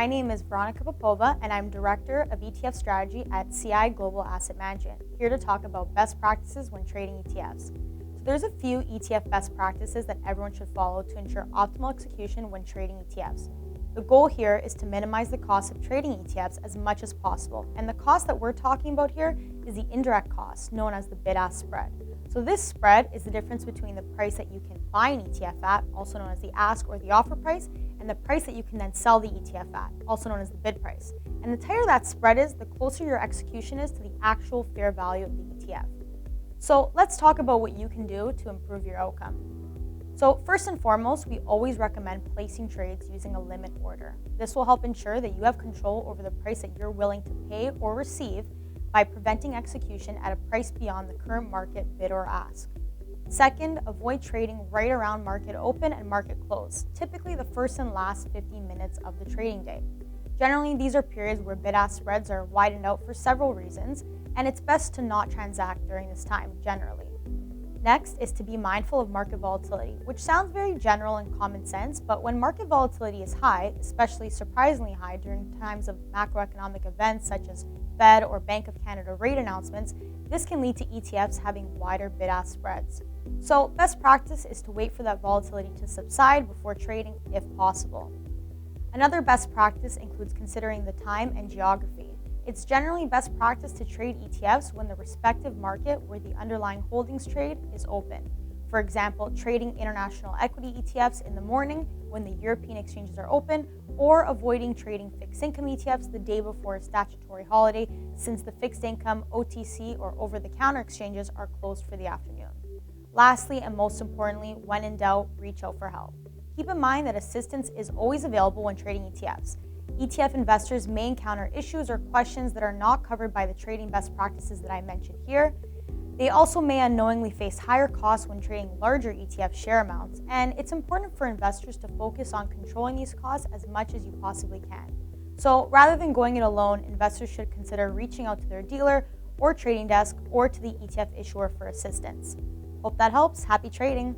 My name is Veronica Popova, and I'm Director of ETF Strategy at CI Global Asset Management, here to talk about best practices when trading ETFs. So there's a few ETF best practices that everyone should follow to ensure optimal execution when trading ETFs. The goal here is to minimize the cost of trading ETFs as much as possible, and the cost that we're talking about here is the indirect cost, known as the bid-ask spread. So this spread is the difference between the price that you can buy an ETF at, also known as the ask or the offer price, and the price that you can then sell the ETF at, also known as the bid price. And the tighter that spread is, the closer your execution is to the actual fair value of the ETF. So let's talk about what you can do to improve your outcome. So first and foremost, we always recommend placing trades using a limit order. This will help ensure that you have control over the price that you're willing to pay or receive by preventing execution at a price beyond the current market bid or ask. Second, avoid trading right around market open and market close, typically the first and last 15 minutes of the trading day. Generally, these are periods where bid-ask spreads are widened out for several reasons, and it's best to not transact during this time generally. Next is to be mindful of market volatility, which sounds very general and common sense, but when market volatility is high, especially surprisingly high during times of macroeconomic events such as Fed or Bank of Canada rate announcements, this can lead to ETFs having wider bid-ask spreads. So best practice is to wait for that volatility to subside before trading if possible. Another best practice includes considering the time and geography. It's generally best practice to trade ETFs when the respective market where the underlying holdings trade is open. For example, trading international equity ETFs in the morning when the European exchanges are open, or avoiding trading fixed income ETFs the day before a statutory holiday, since the fixed income, OTC, or over-the-counter exchanges are closed for the afternoon. Lastly, and most importantly, when in doubt, reach out for help. Keep in mind that assistance is always available when trading ETFs. ETF investors may encounter issues or questions that are not covered by the trading best practices that I mentioned here. They also may unknowingly face higher costs when trading larger ETF share amounts, and it's important for investors to focus on controlling these costs as much as you possibly can. So rather than going it alone, investors should consider reaching out to their dealer or trading desk or to the ETF issuer for assistance. Hope that helps. Happy trading!